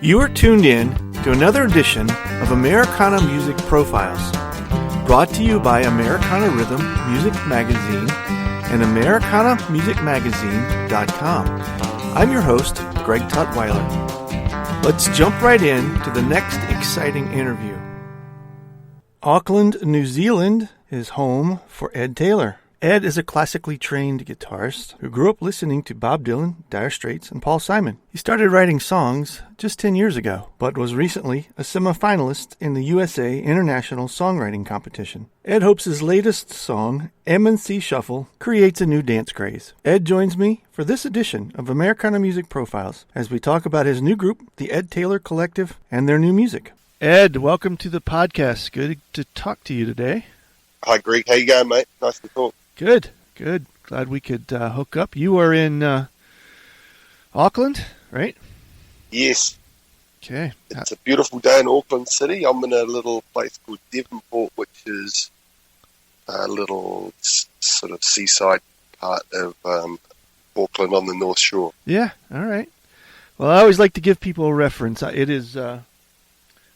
You are tuned in to another edition of Americana Music Profiles, brought to you by Americana Rhythm Music Magazine and AmericanaMusicMagazine.com. I'm your host, Greg Tutwiler. Let's jump right in to the next exciting interview. Auckland, New Zealand is home for Ed Taylor. Ed is a classically trained guitarist who grew up listening to Bob Dylan, Dire Straits, and Paul Simon. He started writing songs just 10 years ago, but was recently a semi-finalist in the USA International Songwriting Competition. Ed hopes his latest song, M&C Shuffle, creates a new dance craze. Ed joins me for this edition of Americana Music Profiles as we talk about his new group, the Ed Taylor Collective, and their new music. Ed, welcome to the podcast. Good to talk to you today. Hi, Greg. How you going, mate? Nice to talk. Good. Glad we could hook up. You are in Auckland, right? Yes. Okay. It's a beautiful day in Auckland City. I'm in a little place called Devonport, which is a little sort of seaside part of Auckland on the North Shore. Yeah, all right. Well, I always like to give people a reference. It is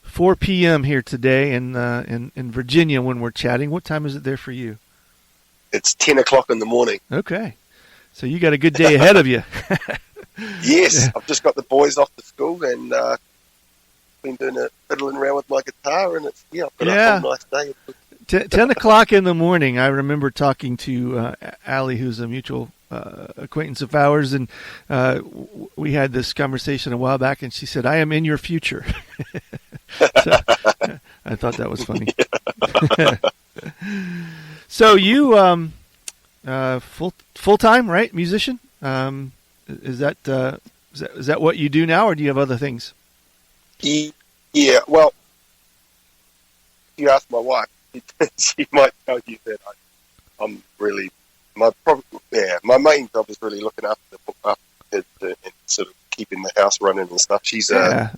4 p.m. here today in Virginia when we're chatting. What time is it there for you? It's 10 o'clock in the morning. Okay. So you got a good day ahead of you. Yes. Yeah. I've just got the boys off to school and been fiddling around with my guitar, and it's I've got a nice day. 10 o'clock in the morning. I remember talking to Allie, who's a mutual acquaintance of ours, and we had this conversation a while back, and she said, "I am in your future." So, I thought that was funny. Yeah. So you full-time, right? Musician? Is that what you do now, or do you have other things? Yeah. Well, you ask my wife, she might tell you that I'm really my main job is really looking after the kids and sort of keeping the house running and stuff. She's a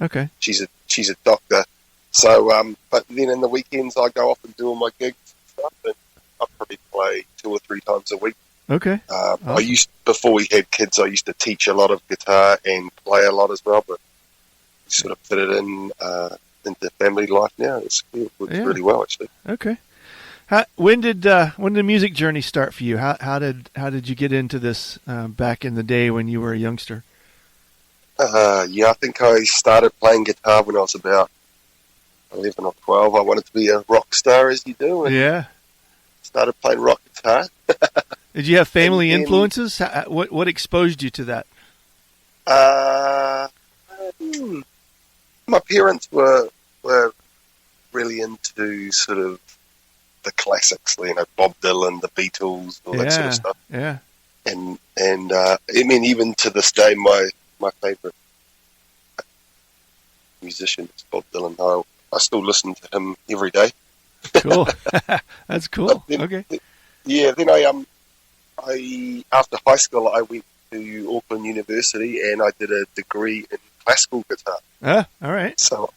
doctor. So, but then in the weekends I go off and do all my gigs and stuff, and I probably play 2 or 3 times a week. Okay. Awesome. Before we had kids, I used to teach a lot of guitar and play a lot as well, but sort of fit it in into family life now. It's works really well, actually. Okay. When did the music journey start for you? How did you get into this back in the day when you were a youngster? I think I started playing guitar when I was about 11 or 12. I wanted to be a rock star, as you do. And started playing rock guitar. Did you have family influences? What exposed you to that? My parents were really into sort of the classics, Bob Dylan, the Beatles, all that sort of stuff. Yeah. And I mean, even to this day, my favorite musician is Bob Dylan. I still listen to him every day. Cool. That's cool. Okay. Then I after high school I went to Auckland University and I did a degree in classical guitar. All right. So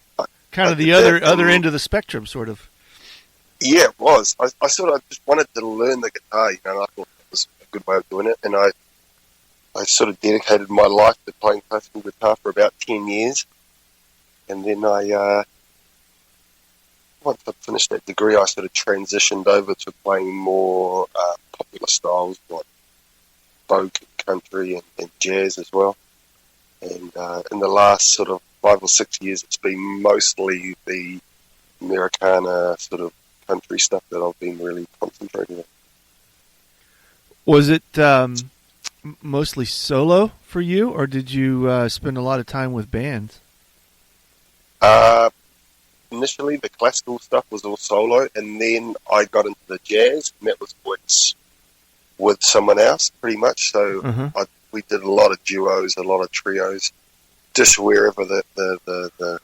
kind of the other end of the spectrum, sort of. Yeah, it was. I sort of just wanted to learn the guitar, and I thought that was a good way of doing it. And I sort of dedicated my life to playing classical guitar for about 10 years. And then once I finished that degree, I sort of transitioned over to playing more popular styles like folk, country, and jazz as well. And in the last sort of 5 or 6 years, it's been mostly the Americana sort of country stuff that I've been really concentrating on. Was it mostly solo for you, or did you spend a lot of time with bands? Initially, the classical stuff was all solo, and then I got into the jazz, and that was with someone else, pretty much. So we did a lot of duos, a lot of trios, just wherever the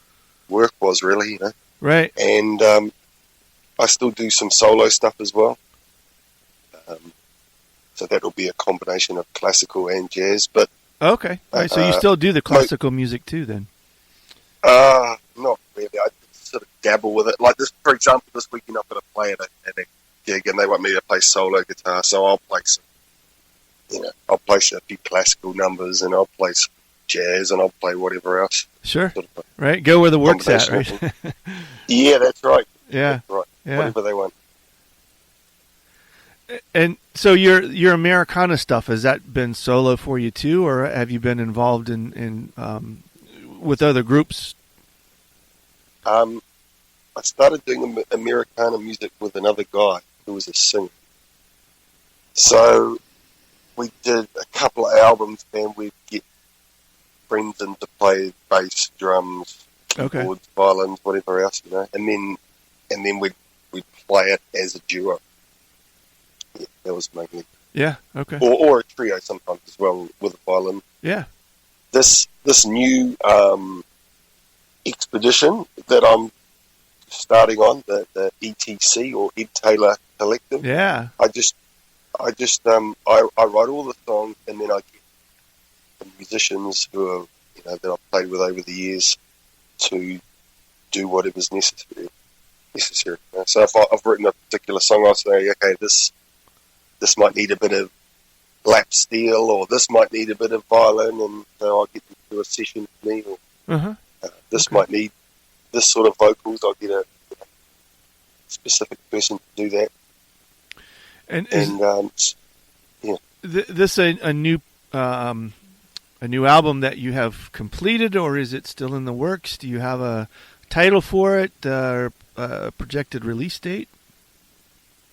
work was, really, Right. And I still do some solo stuff as well. So that'll be a combination of classical and jazz. But okay, right, so you still do the classical music too, then? Not really. I sort of dabble with it. Like this, for example, this weekend I've got to play at a gig, and they want me to play solo guitar. So I'll play some, I'll play a few classical numbers, and I'll play some jazz and I'll play whatever else. Sure. Sort of Right. Go where the work's at, right? Yeah, that's right. Yeah. That's right. Yeah. Whatever they want. And so your Americana stuff, has that been solo for you too, or have you been involved in with other groups? I started doing Americana music with another guy who was a singer. So we did a couple of albums, and we'd get friends in to play bass, drums, keyboards, violins, whatever else, and then we'd play it as a duo. Yeah, that was mainly. Yeah. Okay. Or a trio sometimes as well with a violin. Yeah. This new expedition that I'm starting on, the ETC or Ed Taylor Collective. Yeah. I write all the songs, and then I get the musicians who are that I've played with over the years to do whatever's necessary. So if I've written a particular song, I'll say, okay, this might need a bit of lap steel, or this might need a bit of violin, and so I'll get them to do a session for me, or this might need this sort of vocals. I'll get a specific person to do that. And this a new album that you have completed, or is it still in the works? Do you have a title for it, or a projected release date?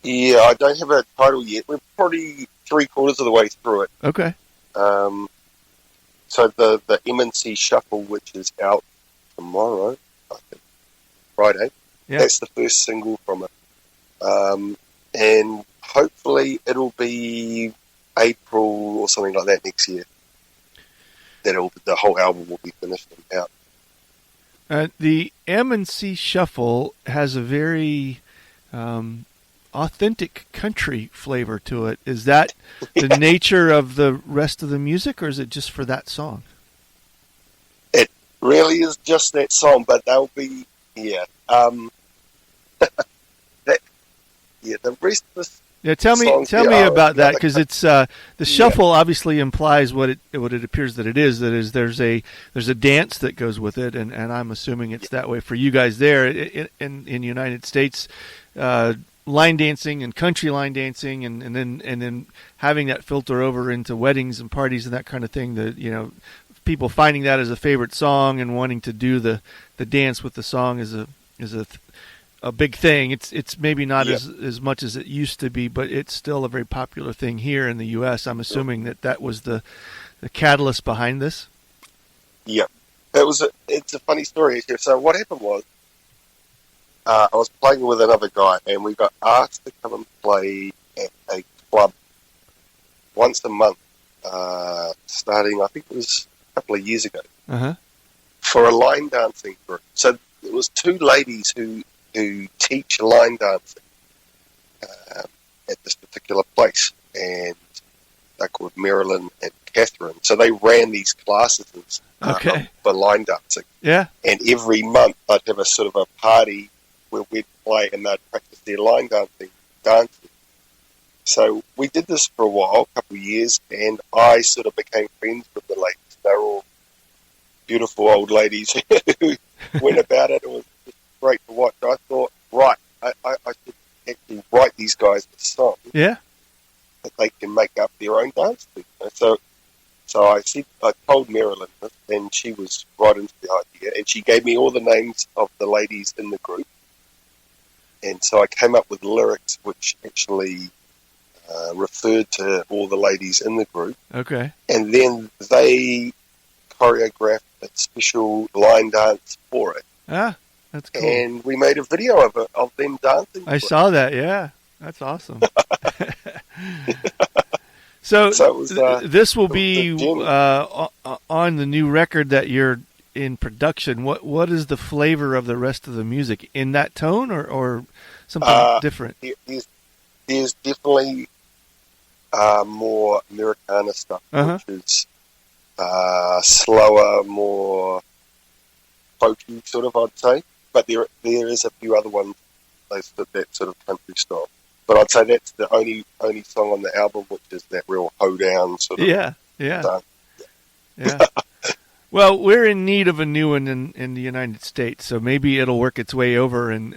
Yeah, I don't have a title yet. We're probably 3/4 of the way through it. Okay. So the M&C Shuffle, which is out tomorrow, I think, Friday, that's the first single from it. And hopefully it'll be April or something like that next year. The whole album will be finished and out. The M&C Shuffle has a very authentic country flavor to it. Is that the nature of the rest of the music, or is it just for that song? It really is just that song, but they'll be the rest of the tell me about that, because it's the shuffle obviously implies what it appears that it is. That is, there's a dance that goes with it, and I'm assuming it's that way for you guys there in the United States. Line dancing and country line dancing, and then having that filter over into weddings and parties and that kind of thing. That people finding that as a favorite song and wanting to do the dance with the song is a big thing. It's maybe not as much as it used to be, but it's still a very popular thing here in the U.S. I'm assuming that was the catalyst behind this. Yeah, it's a funny story. So what happened was, I was playing with another guy, and we got asked to come and play at a club once a month, starting, I think it was a couple of years ago, for a line dancing group. So it was two ladies who teach line dancing at this particular place, and they're called Marilyn and Catherine. So they ran these classes for line dancing. Yeah. And every month I'd have a sort of a party where we'd play and they'd practice their line dancing. So we did this for a while, a couple of years, and I sort of became friends with the ladies. They were all beautiful old ladies who went about it. It was just great to watch. I thought, I should actually write these guys a song that they can make up their own dance to. So I told Marilyn this, and she was right into the idea, and she gave me all the names of the ladies in the group. And so I came up with lyrics which actually referred to all the ladies in the group. Okay. And then they choreographed a special line dance for it. Ah, that's cool. And we made a video of it, of them dancing. I saw that, yeah. That's awesome. So it was, this will be on the new record that you're in production. What is the flavor of the rest of the music? In that tone or something different? There's definitely more Americana stuff, which is slower, more folky sort of, I'd say. But there is a few other ones that sort of country style. But I'd say that's the only song on the album which is that real hoedown sort of. Yeah. Well, we're in need of a new one in the United States, so maybe it'll work its way over, and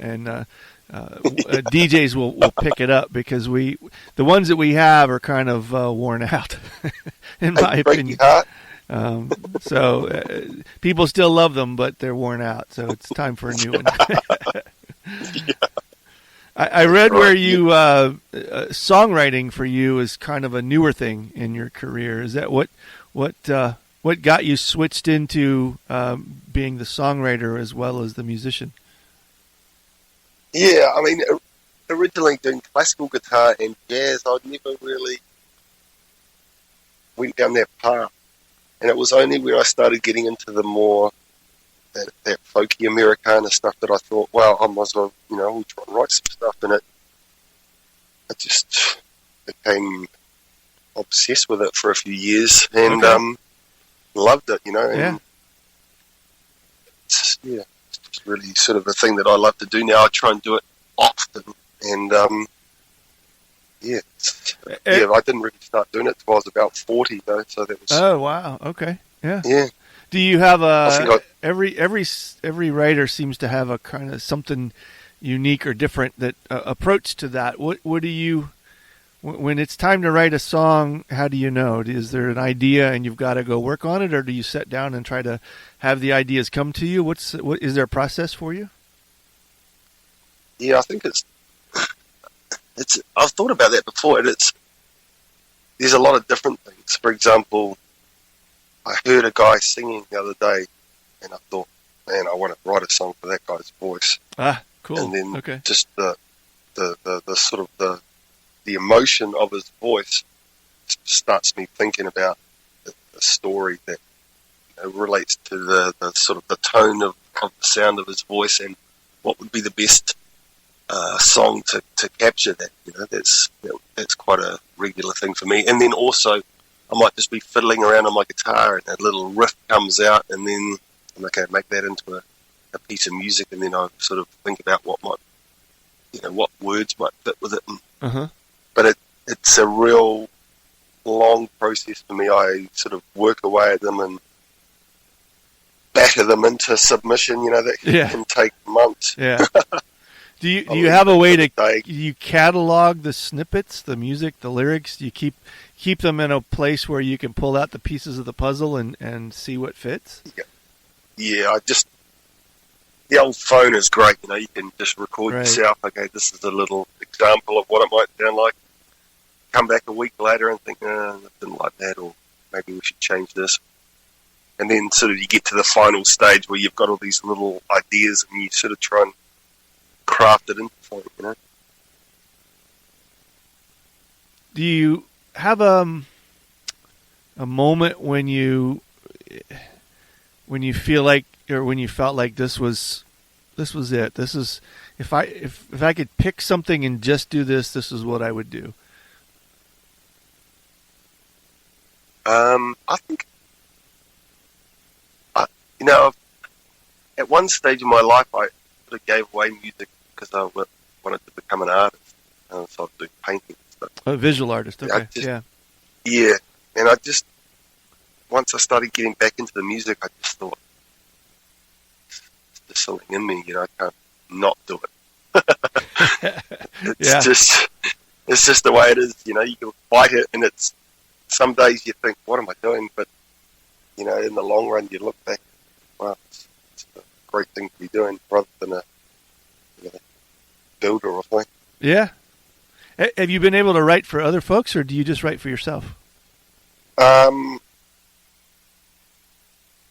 DJs will pick it up, because the ones that we have are kind of worn out, in my opinion. So people still love them, but they're worn out. So it's time for a new one. Yeah. I read where you songwriting for you is kind of a newer thing in your career. Is that what got you switched into being the songwriter as well as the musician? Yeah, I mean, originally doing classical guitar and jazz, I never really went down that path. And it was only when I started getting into the more that folky Americana stuff that I thought, well, I might as well, we'll try and write some stuff. And I just became obsessed with it for a few years, and loved it, And it's just really sort of a thing that I love to do now. I try and do it often, and I didn't really start doing it until I was about 40, though. So that was. Oh wow! Okay, yeah. Yeah. Do you have every writer seems to have a kind of something unique or different that approach to that? What do you, when it's time to write a song, how do you know? Is there an idea and you've got to go work on it, or do you sit down and try to have the ideas come to you? What is there a process for you? Yeah, I think it's. I've thought about that before, and there's a lot of different things. For example, I heard a guy singing the other day, and I thought, man, I want to write a song for that guy's voice. Ah, cool. And then just the sort of the emotion of his voice starts me thinking about the story that relates to the sort of the tone of the sound of his voice, and what would be the best song to capture that. That's quite a regular thing for me. And then also, I might just be fiddling around on my guitar, and a little riff comes out, and then I'm okay, make that into a piece of music, and then I sort of think about what words might fit with it. But it's a real long process for me. I sort of work away at them and batter them into submission. That can take months. Yeah. Do you have a way to you catalog the snippets, the music, the lyrics? Do you keep them in a place where you can pull out the pieces of the puzzle and see what fits? Yeah, the old phone is great. You can just record yourself. Okay, this is a little example of what it might sound like. Come back a week later and think, I didn't like that, or maybe we should change this. And then sort of you get to the final stage where you've got all these little ideas, and you sort of try and craft it into something, Do you have a moment when you feel like, or when you felt like this was it? This is, if I could pick something and just do this is what I would do. I think, at one stage in my life, I sort of gave away music because I wanted to become an artist. So I was doing painting and stuff. A visual artist, okay. Yeah. And once I started getting back into the music, I just thought, there's something in me, I can't not do it. It's just the way it is, you can fight it, and some days you think, what am I doing? But, in the long run, you look back, wow, it's a great thing to be doing, rather than a builder or thing. Yeah. Have you been able to write for other folks, or do you just write for yourself? No,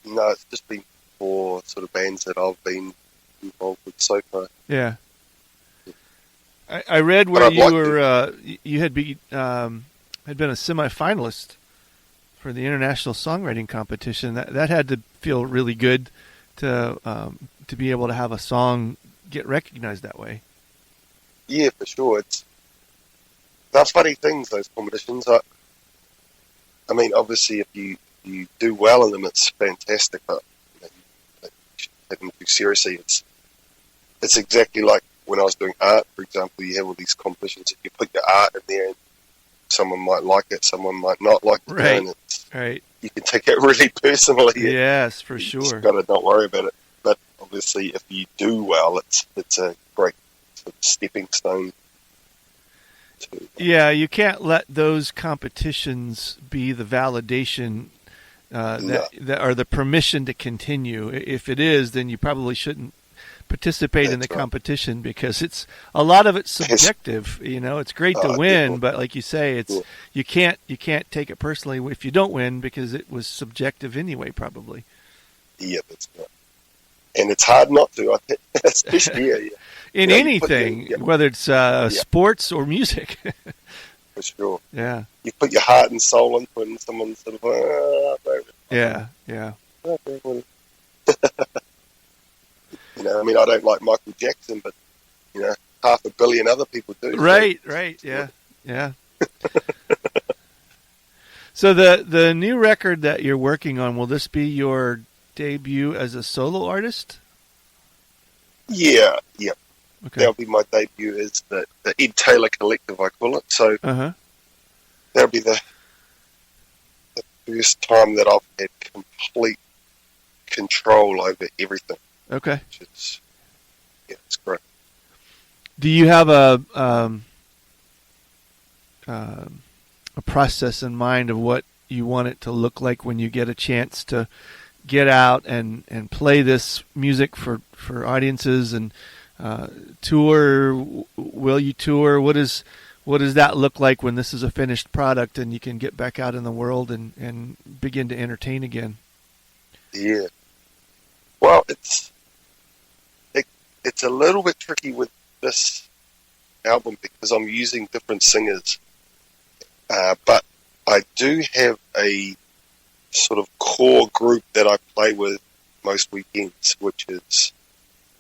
it's just been for sort of bands that I've been involved with so far. Yeah. I read where you were you had been a semi-finalist for the International Songwriting Competition. That had to feel really good to be able to have a song get recognized that way. Yeah, for sure. They're funny things, those competitions. I mean, obviously, if you do well in them, it's fantastic. But you should take them too seriously. It's exactly like when I was doing art, for example. You have all these competitions. If you put your art in there, and someone might like it, someone might not like it. Right. you can take it really personally. Yes, for you sure. just got to not worry about it. But obviously, if you do well, it's a great sort of stepping stone. Yeah, you can't let those competitions be the validation that or the permission to continue. If it is, then you probably shouldn't participate in the competition, because it's a lot of it's subjective. It's great to win, but like you say, you can't take it personally if you don't win, because it was subjective anyway, probably. Yeah, that's right. And it's hard not to, I think, especially here. In anything, whether it's sports or music. For sure. Yeah. You put your heart and soul into it, and someone's sort of, yeah. I don't like Michael Jackson, but 500 million other people do. Right, yeah. So the new record that you're working on, will this be your debut as a solo artist? Yeah. Okay. That'll be my debut as the Ed Taylor Collective, I call it. So that'll be the first time that I've had complete control over everything. Okay. It's great. Do you have a process in mind of what you want it to look like when you get a chance to get out and play this music for audiences and tour? Will you tour? What does that look like when this is a finished product and you can get back out in the world and begin to entertain again? Yeah. Well, it's a little bit tricky with this album because I'm using different singers, but I do have a sort of core group that I play with most weekends, which is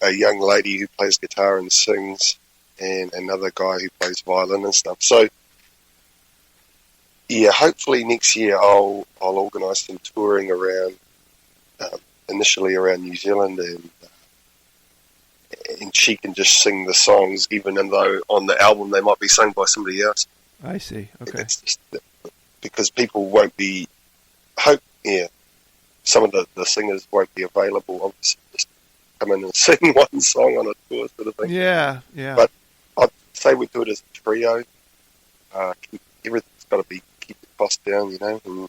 a young lady who plays guitar and sings, and another guy who plays violin and stuff. So, yeah, hopefully next year I'll organise some touring around, initially around New Zealand, and she can just sing the songs, even though on the album they might be sung by somebody else. I see. Okay. Because people won't be, some of the singers won't be available, obviously, just come in and sing one song on a tour sort of thing. Yeah. But I'd say we do it as a trio. Everything's got to keep the cost down, and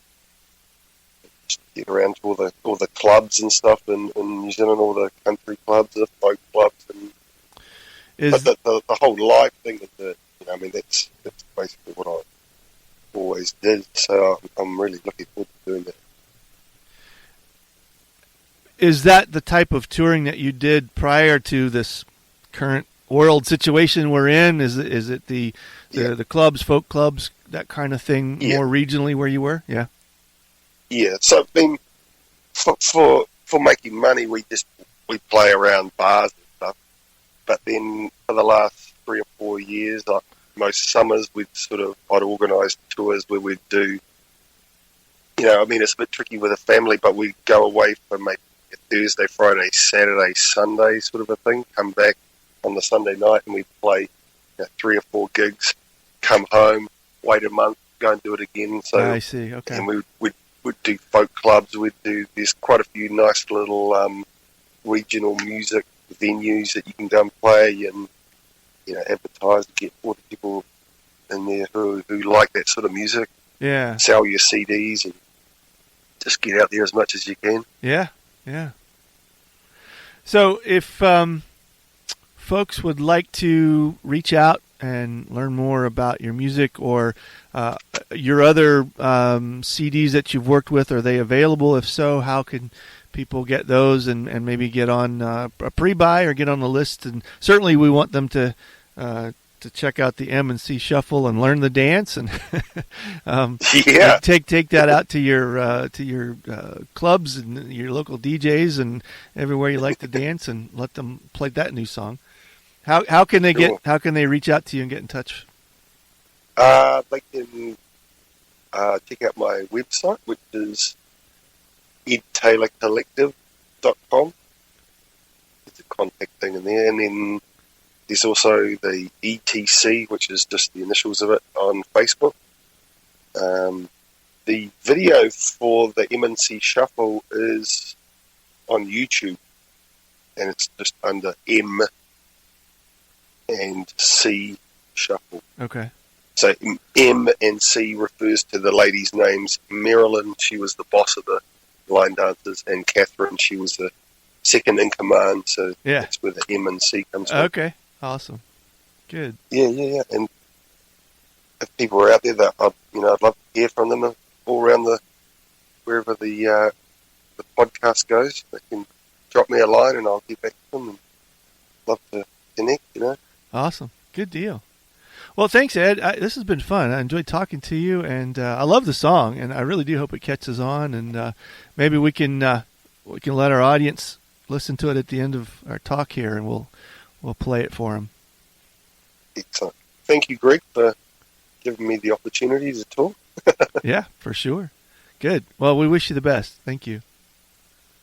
just get around to all the clubs and stuff in New Zealand, all the country clubs, the folk clubs, but the whole live thing is that's basically what I always did. So I'm really looking forward to doing that. Is that the type of touring that you did prior to this current world situation we're in? Is it the clubs, folk clubs, that kind of thing, more regionally where you were? Yeah. Yeah. So I mean, for making money, we play around bars and stuff. But then for the last 3 or 4 years, like most summers, I'd organise tours where we'd do. It's a bit tricky with a family, but we go away for maybe Thursday, Friday, Saturday, Sunday sort of a thing. Come back on the Sunday night and we play 3 or 4 gigs. Come home, wait a month, go and do it again. So I see. Okay. And we'd do folk clubs. There's quite a few nice little regional music venues that you can go and play and advertise to get all the people in there who like that sort of music. Yeah. Sell your CDs and just get out there as much as you can. Yeah. So if folks would like to reach out and learn more about your music or your other CDs that you've worked with, are they available? If so, how can people get those and maybe get on a pre-buy or get on the list? And certainly we want them to check out the M&C Shuffle and learn the dance and take that out to your clubs and your local DJs and everywhere you like to dance, and let them play that new song. How can they how can they reach out to you and get in touch? They can check out my website, which is edtaylorcollective.com. There's a contact thing in there, and then there's also the ETC, which is just the initials of it, on Facebook. the video for the M&C Shuffle is on YouTube, and it's just under M and C Shuffle. Okay. So M and C refers to the ladies' names. Marilyn, she was the boss of the line dancers, and Catherine, she was the second in command. So that's where the M and C comes from. Okay, awesome, good. Yeah. And if people are out there that I'd love to hear from them all around wherever the podcast goes. They can drop me a line, and I'll get back to them. And love to connect. Awesome, good deal. Well, thanks, Ed. This has been fun. I enjoyed talking to you, and I love the song, and I really do hope it catches on. And maybe we can let our audience listen to it at the end of our talk here, and we'll play it for them. Excellent. Thank you, Greg, for giving me the opportunity to talk. Yeah, for sure. Good. Well, we wish you the best. Thank you.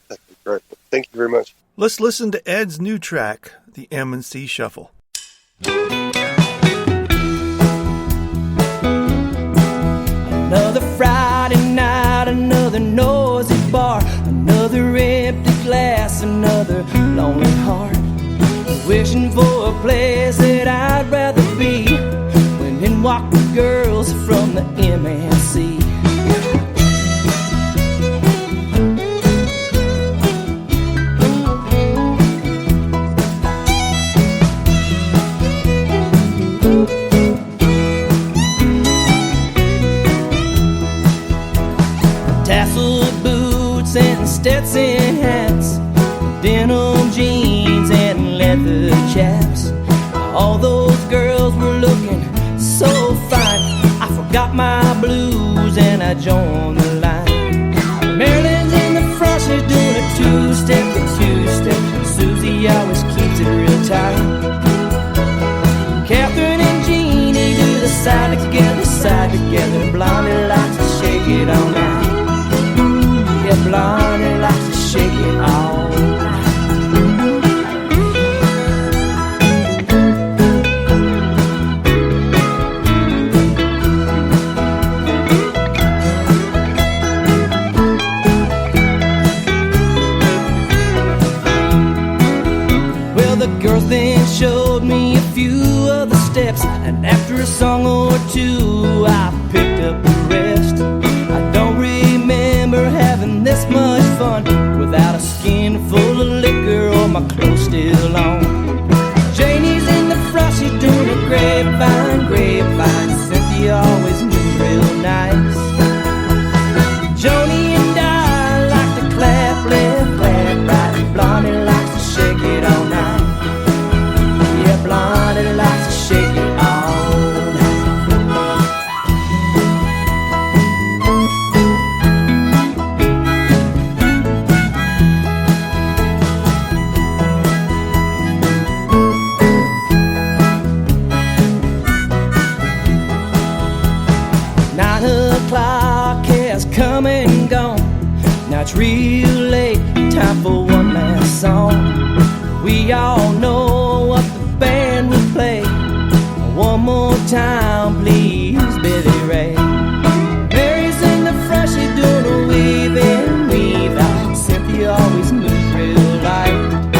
That's great. Thank you very much. Let's listen to Ed's new track, the M&C Shuffle. Another Friday night, another noisy bar, another empty glass, another lonely heart, wishing for a place that I'd rather be, when in walk the girls from the MNC. Stetson hats, denim jeans, and leather chaps. All those girls were looking so fine. I forgot my blues and I joined the line. Marilyn's in the front, she's doing a two-step. Susie always keeps it real tight. Catherine and Jeannie do the side together. Blondie likes to shake it all night. Yeah, Blondie likes to shake it all night. Well, the girls then showed me a few of the steps, and after a song or two, I picked up the rest. I don't remember having this much fun without a skin full of liquor or my clothes still on. Janie's in the front, she's doing a grapevine. Cynthia always moves real nice. Joni and I like to clap left, clap right. Blondie likes to shake it all night. Yeah, Blondie likes to shake it all night. Come and gone. Now it's real late, time for one last song. We all know what the band will play. One more time, please, Billy Ray. Mary's in the front, she's doing a weave in, weave out. Cynthia always moves real light.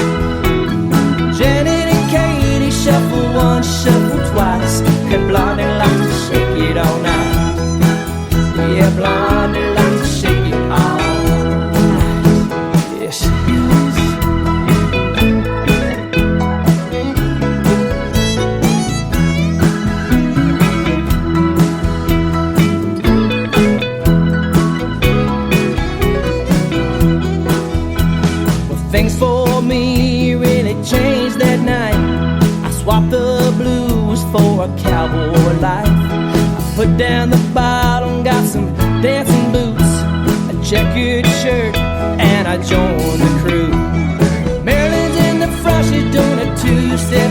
Janet and Katie shuffle once, shuffle twice. And Blondie likes to shake it all night. Yeah, Blondie likes to shake it all night. Yes, she does. Well, things for me really changed that night. I swapped the blues for a cowboy life. Put down the bottle and got some dancing boots, a checkered shirt, and I joined the crew. Marilyn's in the front, she's doing a two-step.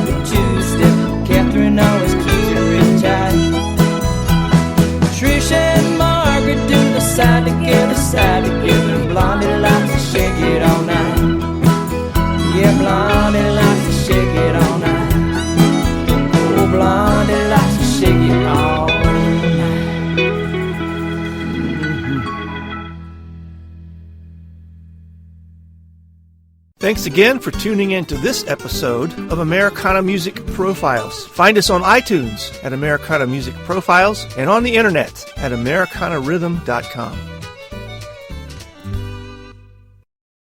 Catherine always keeps it real tight. Trish and Margaret do the side together. And Blondie likes to shake it all night. Yeah, Blondie likes to shake it all night. Oh, Blondie likes to shake it all night. Thanks again for tuning in to this episode of Americana Music Profiles. Find us on iTunes at Americana Music Profiles and on the internet at AmericanaRhythm.com.